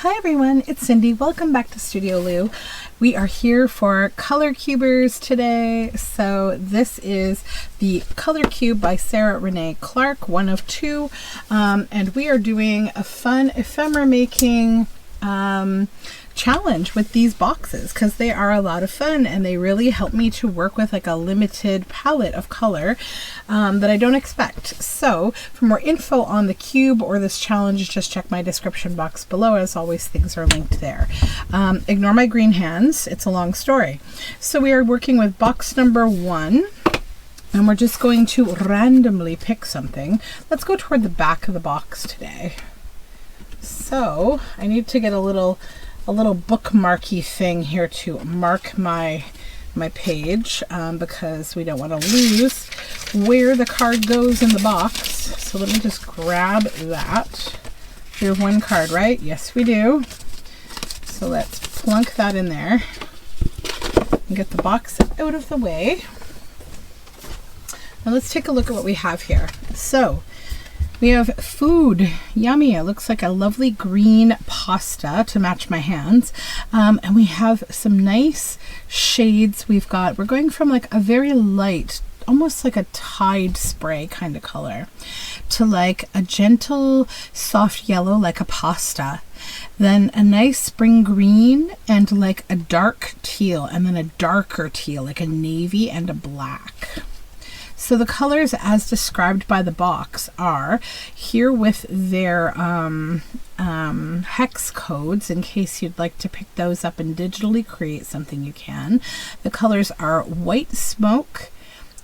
Hi everyone, it's Cindy. Welcome back to Studioloo. We are here for Color Cubers today. So this is the Color Cube by Sarah Renee Clark, one of two. And we are doing a fun ephemera making challenge with these boxes because they are a lot of fun and they really help me to work with like a limited palette of color that I don't expect. So for more info on the cube or this challenge, just check my description box below. As always, things are linked there. Ignore my green hands, it's a long story. So we are working with box number 1 and we're just going to randomly pick something. Let's go toward the back of the box today. So I need to get a little bookmarky thing here to mark my page because we don't want to lose where the card goes in the box. So let me just grab that. We have one card, right? Yes, we do. So let's plunk that in there and get the box out of the way. Now let's take a look at what we have here. So we have food. Yummy. It looks like a lovely green pasta to match my hands. And we have some nice shades. We're going from like a very light, almost like a Tide spray kind of color, to like a gentle, soft yellow like a pasta. Then a nice spring green and like a dark teal, and then a darker teal, like a navy and a black. So the colors as described by the box are here with their hex codes in case you'd like to pick those up and digitally create something you can. The colors are white smoke,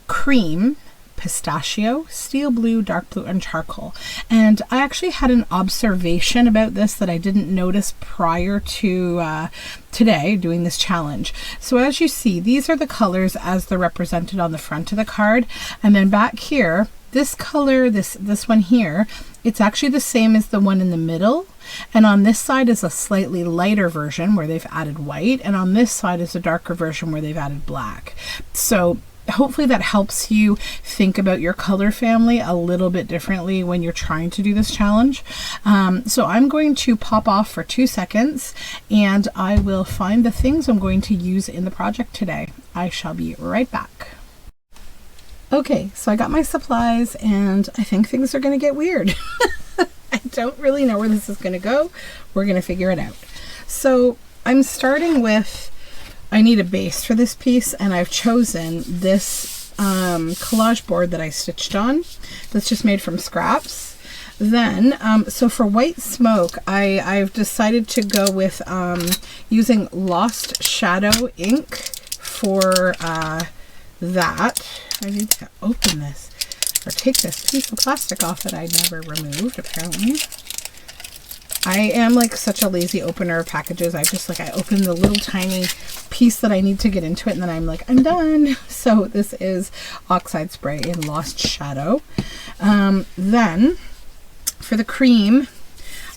cream, pistachio, steel blue, dark blue, and charcoal. And I actually had an observation about this that I didn't notice prior to today doing this challenge. So as you see, these are the colors as they're represented on the front of the card. And then back here, this color, this one here, it's actually the same as the one in the middle. And on this side is a slightly lighter version where they've added white. And on this side is a darker version where they've added black. So hopefully that helps you think about your color family a little bit differently when you're trying to do this challenge. So I'm going to pop off for 2 seconds and I will find the things I'm going to use in the project today. I shall be right back. Okay, so I got my supplies and I think things are going to get weird. I don't really know where this is going to go. We're going to figure it out. So I'm starting with, I need a base for this piece, and I've chosen this collage board that I stitched on that's just made from scraps. Then, so for white smoke, I've decided to go with using Lost Shadow ink for that. I need to open this, or take this piece of plastic off that I never removed, apparently. I am like such a lazy opener of packages. I open the little tiny piece that I need to get into it and then I'm like, I'm done. So this is Oxide Spray in Lost Shadow. Then for the cream,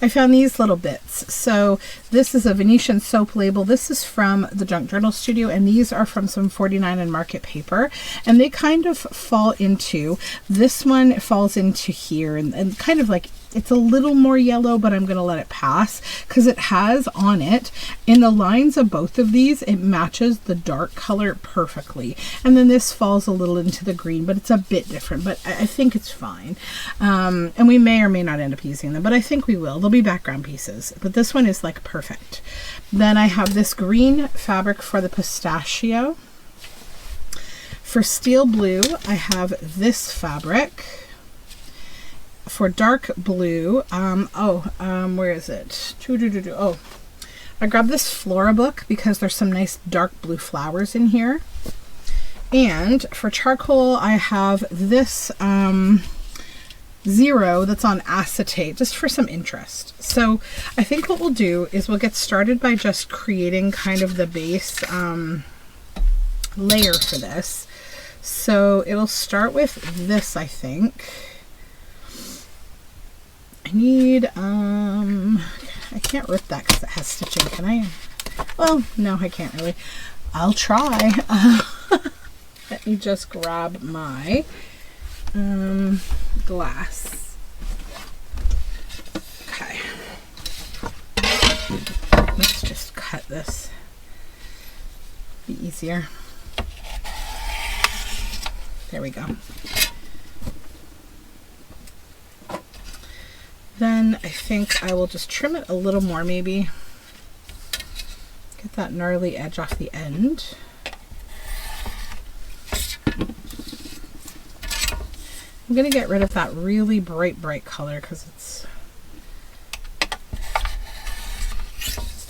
I found these little bits. So this is a Venetian soap label. This is from the Junk Journal Studio, and these are from some 49 and Market paper. And they kind of fall into, this one falls into here and kind of like, it's a little more yellow, but I'm going to let it pass because it has on it, in the lines of both of these, it matches the dark color perfectly. And then this falls a little into the green, but it's a bit different, but I think it's fine. And we may or may not end up using them, but I think we will. They'll be background pieces, but this one is like perfect. Then I have this green fabric for the pistachio. For steel blue, I have this fabric. For dark blue, where is it? Oh, I grabbed this Flora book because there's some nice dark blue flowers in here. And for charcoal, I have this Zero that's on acetate, just for some interest. So I think what we'll do is we'll get started by just creating kind of the base layer for this. So it'll start with this, I think. I need, I can't rip that because it has stitching, can I? Well, no, I can't really. I'll try. Let me just grab my glass. Okay. this. Be easier. There we go. Then I think I will just trim it a little more, maybe. Get that gnarly edge off the end. I'm going to get rid of that really bright color because it's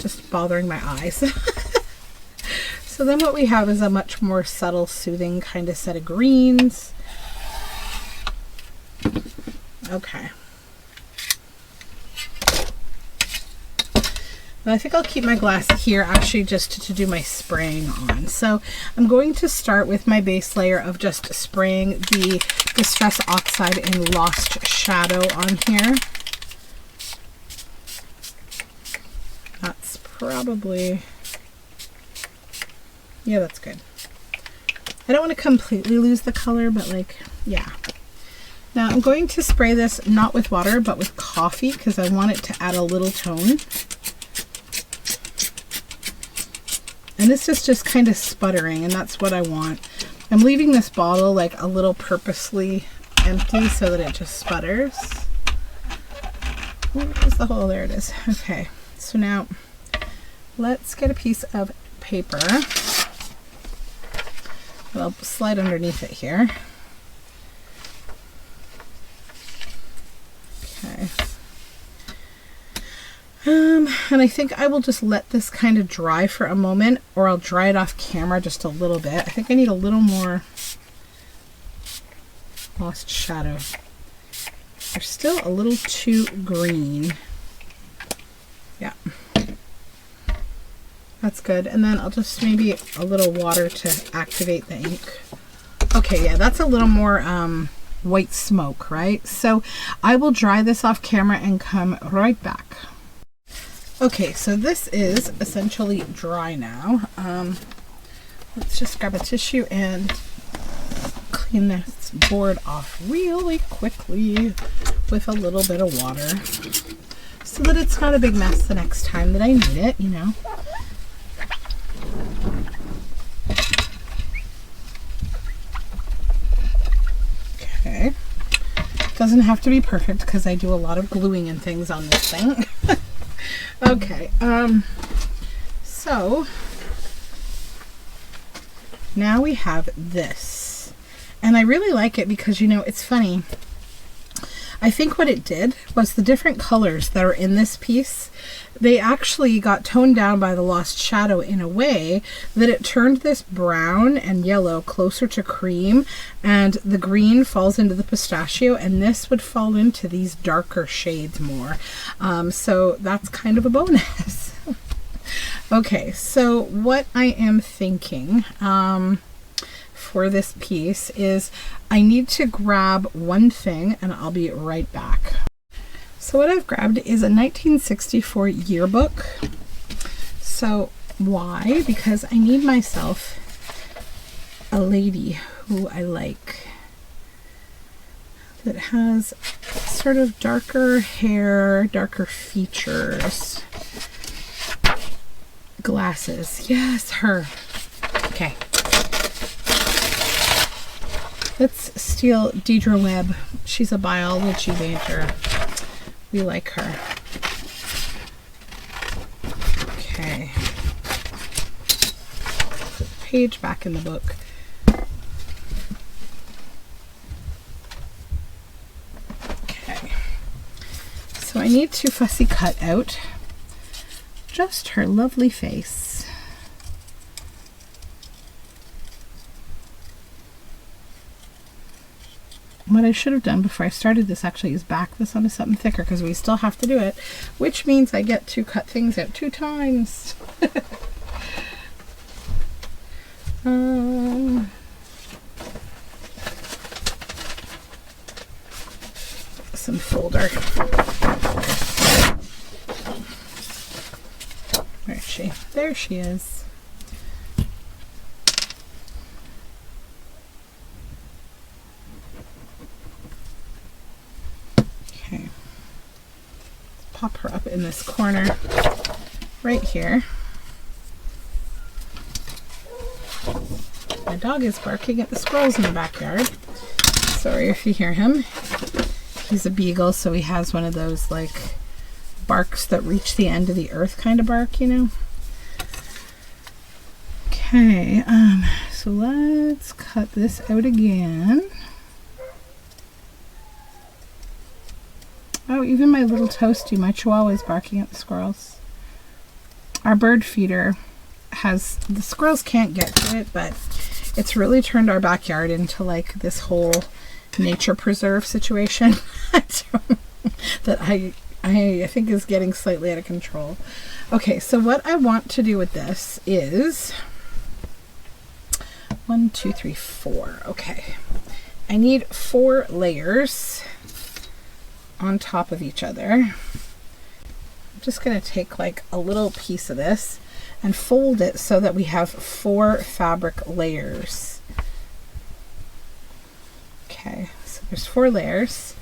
just bothering my eyes. So then what we have is a much more subtle, soothing kind of set of greens. Okay. And I think I'll keep my glass here actually just to do my spraying on. So I'm going to start with my base layer of just spraying the Distress Oxide in Lost Shadow on here. That's probably, yeah, that's good. I don't want to completely lose the color, but like, yeah. Now I'm going to spray this not with water, but with coffee because I want it to add a little tone. And this is just kind of sputtering, and that's what I want. I'm leaving this bottle like a little purposely empty so that it just sputters. Where's the hole? There it is. Okay, so now let's get a piece of paper. I'll slide underneath it here. Okay. And I think I will just let this kind of dry for a moment, or I'll dry it off camera just a little bit. I think I need a little more Lost Shadow. They're still a little too green. Yeah. That's good. And then I'll just maybe a little water to activate the ink. Okay, yeah, that's a little more white smoke, right? So I will dry this off camera and come right back. Okay, so this is essentially dry now. Let's just grab a tissue and clean this board off really quickly with a little bit of water so that it's not a big mess the next time that I need it, you know. Okay. Doesn't have to be perfect because I do a lot of gluing and things on this thing. Okay, so now we have this, and I really like it because, you know, it's funny. I think what it did was the different colors that are in this piece, they actually got toned down by the Lost Shadow in a way that it turned this brown and yellow closer to cream, and the green falls into the pistachio, and this would fall into these darker shades more. So that's kind of a bonus. Okay, so what I am thinking for this piece is I need to grab one thing and I'll be right back. So what I've grabbed is a 1964 yearbook. So why? Because I need myself a lady who I like that has sort of darker hair, darker features, glasses. Yes, her. Okay. Let's steal Deidre Webb. She's a biology major. We like her. Okay. Put the page back in the book. Okay. So I need to fussy cut out just her lovely face. What I should have done before I started this actually is back this onto something thicker because we still have to do it, which means I get to cut things out 2 times. Some folder. Where is she? There she is. Pop her up in this corner right here. dog is barking at the squirrels in the backyard. Sorry if you hear him. He's a beagle, so he has one of those like barks that reach the end of the earth kind of bark, you know. Okay, so let's cut this out again. Oh, even my little Toasty, my Chihuahua, is barking at the squirrels. Our bird feeder has, the squirrels can't get to it, but it's really turned our backyard into like this whole nature preserve situation that I think is getting slightly out of control. Okay, so what I want to do with this is 1, 2, 3, 4. Okay, I need 4 layers on top of each other. I'm just going to take like a little piece of this and fold it so that we have 4 fabric layers. Okay, so there's 4 layers.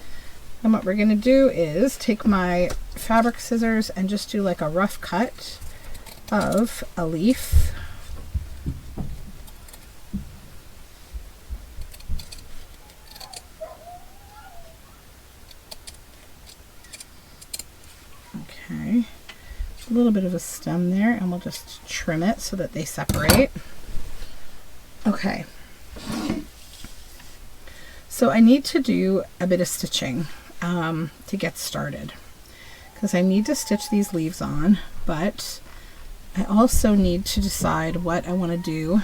And what we're going to do is take my fabric scissors and just do like a rough cut of a leaf. Okay, a little bit of a stem there, and we'll just trim it so that they separate. Okay, so I need to do a bit of stitching to get started, because I need to stitch these leaves on, but I also need to decide what I want to do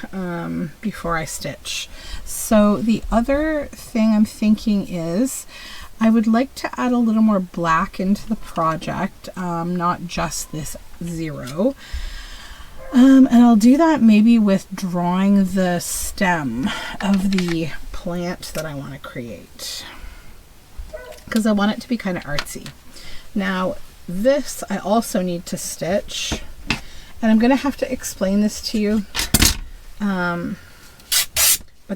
before I stitch. So the other thing I'm thinking is I would like to add a little more black into the project, not just this 0. And I'll do that maybe with drawing the stem of the plant that I want to create, because I want it to be kind of artsy. Now this I also need to stitch, and I'm going to have to explain this to you, but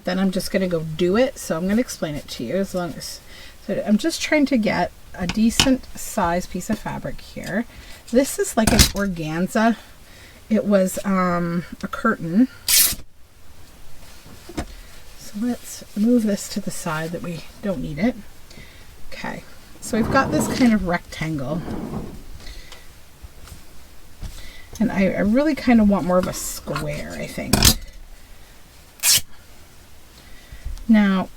then I'm just going to go do it, so I'm going to explain it to you as long as. So I'm just trying to get a decent size piece of fabric here. This is like an organza. It was a curtain. So let's move this to the side that we don't need it. Okay, so we've got this kind of rectangle. And I really kind of want more of a square, I think. Now,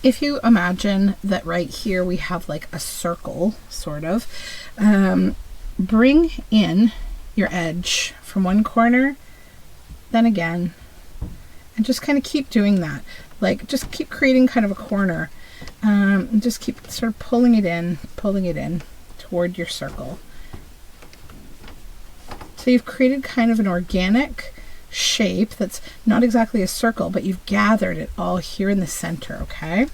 if you imagine that right here we have like a circle, sort of, bring in your edge from one corner, then again, and just kind of keep doing that. Like, just keep creating kind of a corner, and just keep sort of pulling it in toward your circle. So you've created kind of an organic shape that's not exactly a circle, but you've gathered it all here in the center. Okay,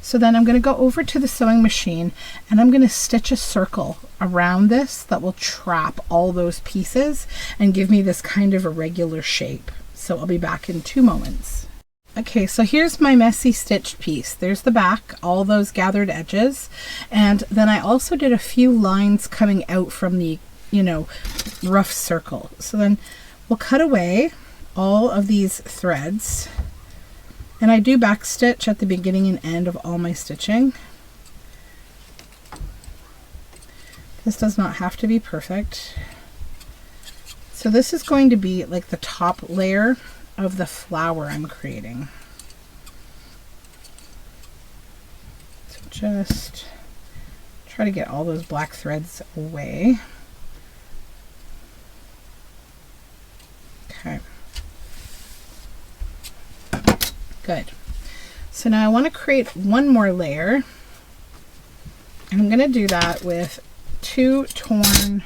so then I'm going to go over to the sewing machine and I'm going to stitch a circle around this that will trap all those pieces and give me this kind of irregular shape. So I'll be back in 2 moments. Okay, so here's my messy stitched piece. There's the back, all those gathered edges, and then I also did a few lines coming out from the, you know, rough circle. So then we'll cut away all of these threads, and I do back stitch at the beginning and end of all my stitching. This does not have to be perfect. So this is going to be like the top layer of the flower I'm creating. So just try to get all those black threads away. Okay. Good. So now I want to create one more layer. And I'm going to do that with 2 torn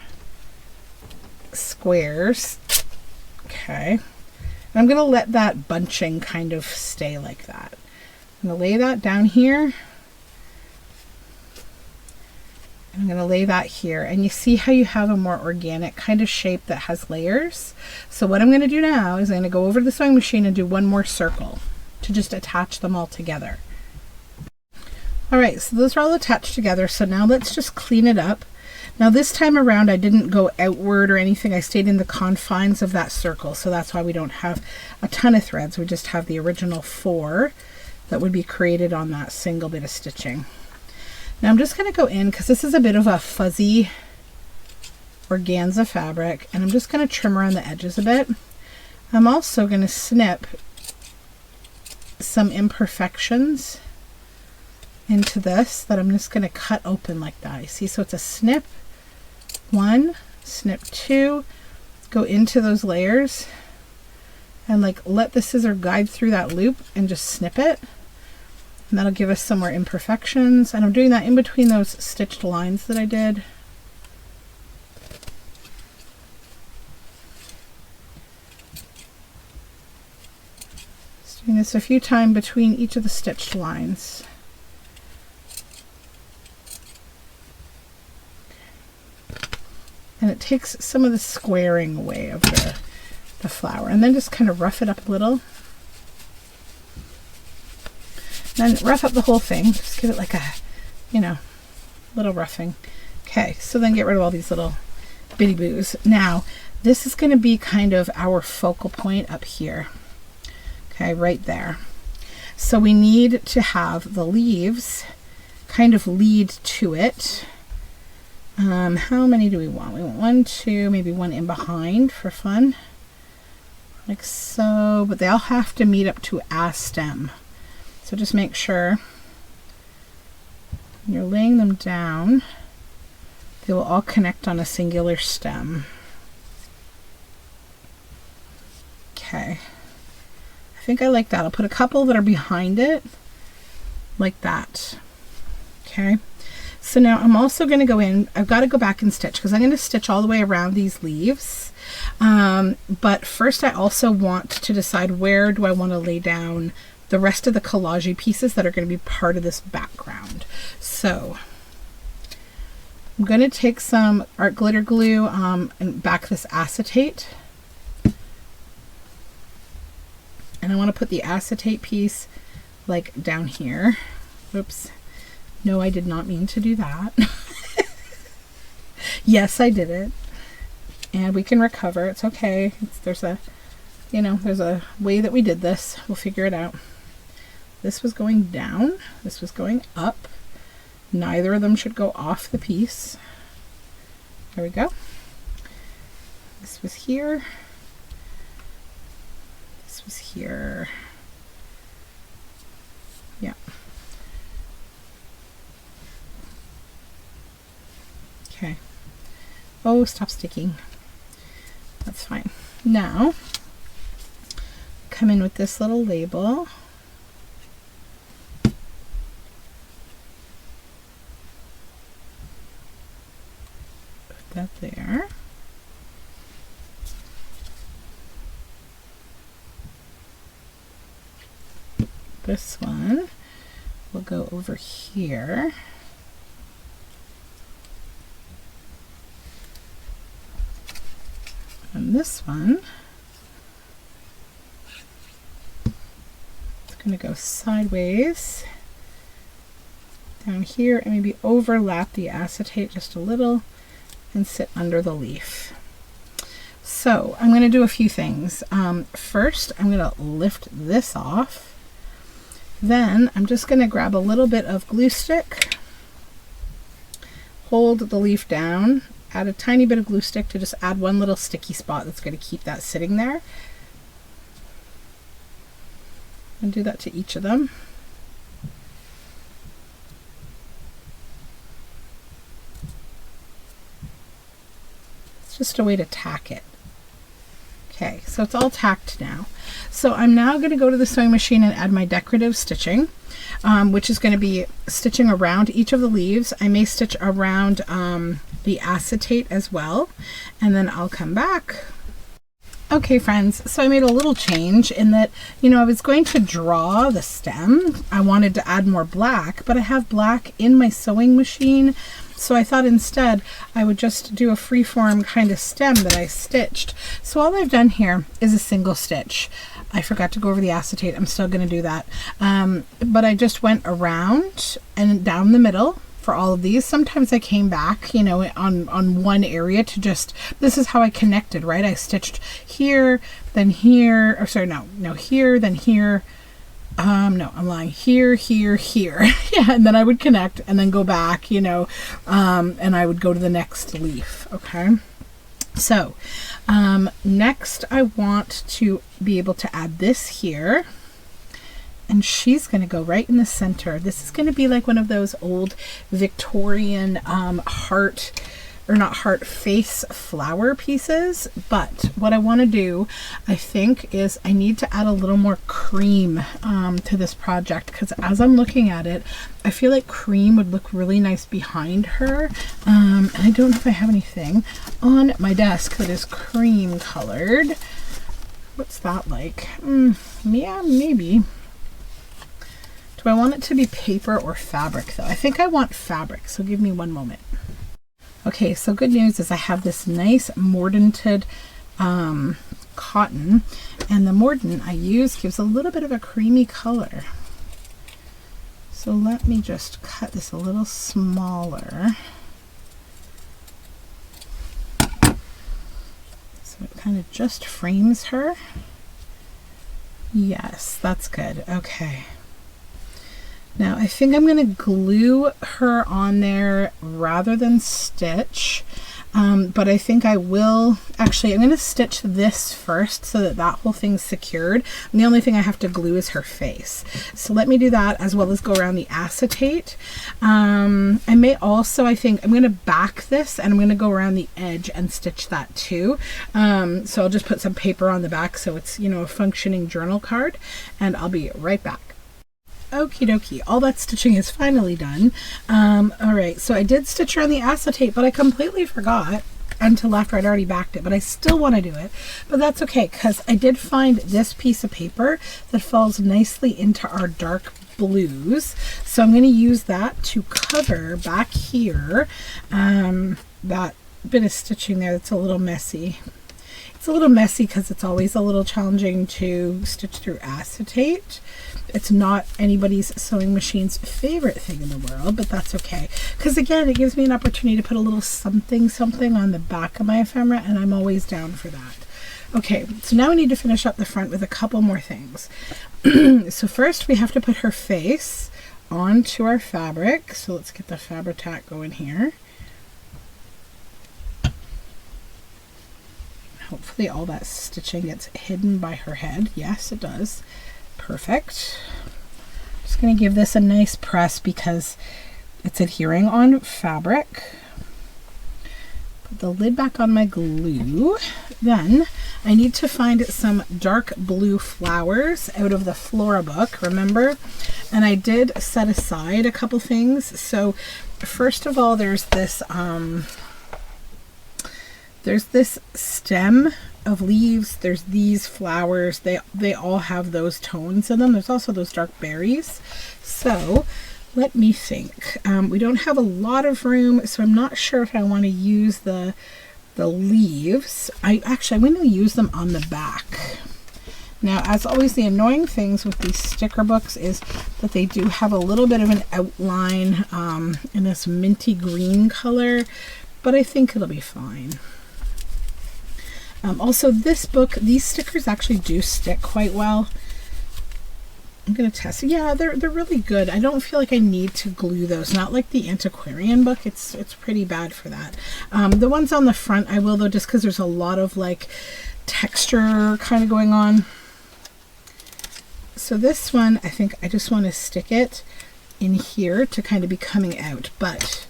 squares. Okay. And I'm going to let that bunching kind of stay like that. I'm going to lay that down here. And I'm going to lay that here. And you see how you have a more organic kind of shape that has layers. So what I'm going to do now is I'm going to go over to the sewing machine and do one more circle to just attach them all together. All right, so those are all attached together. So now let's just clean it up. Now this time around I didn't go outward or anything. I stayed in the confines of that circle, so that's why we don't have a ton of threads. We just have the original 4 that would be created on that single bit of stitching. Now I'm just going to go in, because this is a bit of a fuzzy organza fabric, and I'm just going to trim around the edges a bit. I'm also going to snip some imperfections into this that I'm just going to cut open like that. You see, so it's a snip 1, snip 2, go into those layers and like let the scissor guide through that loop and just snip it, and that'll give us some more imperfections. And I'm doing that in between those stitched lines that I did. Just doing this a few times between each of the stitched lines. And it takes some of the squaring away of the flower, and then just kind of rough it up a little. Then rough up the whole thing, just give it like a, you know, little roughing. Okay, so then get rid of all these little bitty boos. Now this is going to be kind of our focal point up here. Okay, right there. So we need to have the leaves kind of lead to it. How many do we want? We want 1, 2, maybe 1 in behind for fun, like so, but they all have to meet up to a stem. So just make sure when you're laying them down, they will all connect on a singular stem. Okay, I think I like that. I'll put a couple that are behind it like that. Okay. So now I'm also going to go in, I've got to go back and stitch, because I'm going to stitch all the way around these leaves. But first I also want to decide where do I want to lay down the rest of the collage pieces that are going to be part of this background. So I'm going to take some art glitter glue and back this acetate. And I want to put the acetate piece like down here. Oops. No, I did not mean to do that. Yes, I did it. And we can recover. It's okay. There's a, you know, there's a way that we did this. We'll figure it out. This was going down. This was going up. Neither of them should go off the piece. There we go. This was here. This was here. Yeah. Okay. Oh, stop sticking. That's fine. Now, come in with this little label. Put that there. This one will go over here. And this one is going to go sideways down here and maybe overlap the acetate just a little and sit under the leaf. So I'm going to do a few things. First, I'm going to lift this off. Then I'm just going to grab a little bit of glue stick, hold the leaf down, add a tiny bit of glue stick to just add one little sticky spot that's going to keep that sitting there. And do that to each of them. It's just a way to tack it. Okay, so it's all tacked now. So I'm now going to go to the sewing machine and add my decorative stitching, which is going to be stitching around each of the leaves. I may stitch around the acetate as well, and then I'll come back. Okay friends, so I made a little change in that, you know, I was going to draw the stem. I wanted to add more black, but I have black in my sewing machine. So I thought instead I would just do a freeform kind of stem that I stitched. So all I've done here is a single stitch. I forgot to go over the acetate. I'm still going to do that. But I just went around and down the middle for all of these. Sometimes I came back, you know, on one area to just, this is how I connected, right? I stitched here, then here, or sorry, no, here, then here. No, I'm lying. Here, here, here. Yeah, and then I would connect and then go back, you know, and I would go to the next leaf, okay? So, next I want to be able to add this here. And she's going to go right in the center. This is going to be like one of those old Victorian face flower pieces. But what I want to do, I think, is I need to add a little more cream to this project, because as I'm looking at it, I feel like cream would look really nice behind her. And I don't know if I have anything on my desk that is cream colored. What's that like? Yeah, maybe. Do I want it to be paper or fabric though? I think I want fabric, so give me one moment. Okay, so good news is I have this nice mordanted cotton, and the mordant I use gives a little bit of a creamy color. So let me just cut this a little smaller. So it kind of just frames her. Yes, that's good. Okay. Now I think I'm going to glue her on there rather than stitch, but I think I will, actually I'm going to stitch this first so that that whole thing's secured, and the only thing I have to glue is her face. So let me do that, as well as go around the acetate. I may also, I think I'm going to back this and I'm going to go around the edge and stitch that too. So I'll just put some paper on the back so it's, you know, a functioning journal card, and I'll be right back. Okie dokie, all that stitching is finally done. All right, so I did stitch around the acetate, but I completely forgot until after I'd already backed it, but I still want to do it. But that's okay, because I did find this piece of paper that falls nicely into our dark blues. So I'm going to use that to cover back here that bit of stitching there that's a little messy. It's a little messy because it's always a little challenging to stitch through acetate. It's not anybody's sewing machine's favorite thing in the world, but that's okay. Because again, it gives me an opportunity to put a little something on the back of my ephemera, and I'm always down for that. Okay, so now we need to finish up the front with a couple more things. So first we have to put her face onto our fabric. So let's get the Fabri-Tac going here. Hopefully all that stitching gets hidden by her head. Yes, it does. Perfect. Just going to give this a nice press because it's adhering on fabric. Put the lid back on my glue. Then I need to find some dark blue flowers out of the Flora book, remember? And I did set aside a couple things. So first of all, there's this stem of leaves, there's these flowers, they all have those tones in them. There's also those dark berries. So let me think. We don't have a lot of room, so I'm not sure if I want to use the leaves. I'm going to use them on the back. Now, as always, the annoying things with these sticker books is that they do have a little bit of an outline in this minty green color, but I think it'll be fine. Also, this book, these stickers actually do stick quite well. I'm going to test. Yeah, they're really good. I don't feel like I need to glue those. Not like the antiquarian book. It's pretty bad for that. The ones on the front I will, though, just because there's a lot of like texture kind of going on. So this one, I think I just want to stick it in here to kind of be coming out, but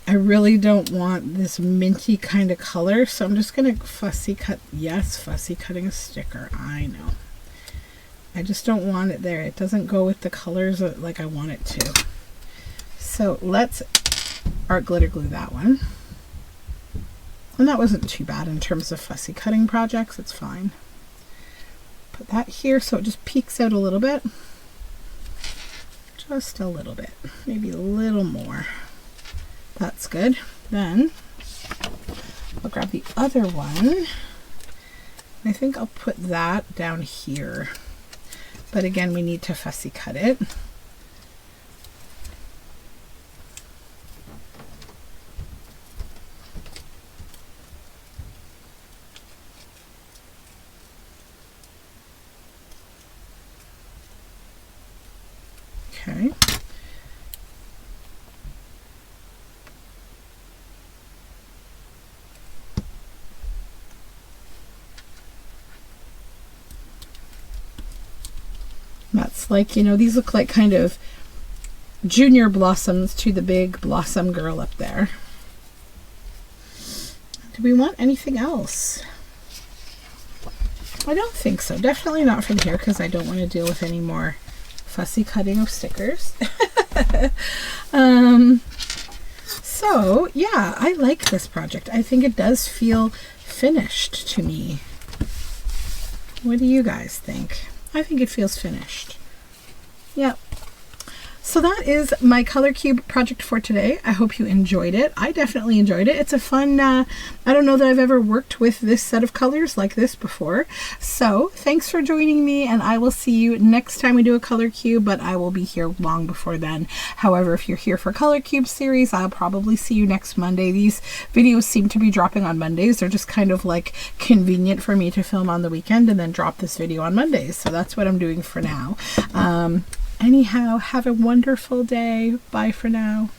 I really don't want this minty kind of color, so I'm just going to fussy cut. Yes, fussy cutting a sticker. I know. I just don't want it there. It doesn't go with the colors like I want it to. So let's art glitter glue that one. And that wasn't too bad in terms of fussy cutting projects. It's fine. Put that here so it just peeks out a little bit. Just a little bit. Maybe a little more. That's good. Then I'll grab the other one. I think I'll put that down here. But again, we need to fussy cut it. Okay. That's like, you know, these look like kind of junior blossoms to the big blossom girl up there. Do we want anything else? I don't think so. Definitely not from here because I don't want to deal with any more fussy cutting of stickers. So yeah, I like this project. I think it does feel finished to me. What do you guys think? I think it feels finished. Yep. So that is my color cube project for today. I hope you enjoyed it. I definitely enjoyed it. It's a fun, I don't know that I've ever worked with this set of colors like this before. So thanks for joining me, and I will see you next time we do a color cube, but I will be here long before then. However, if you're here for color cube series, I'll probably see you next Monday. These videos seem to be dropping on Mondays. They're just kind of like convenient for me to film on the weekend and then drop this video on Mondays. So that's what I'm doing for now. Anyhow, have a wonderful day. Bye for now.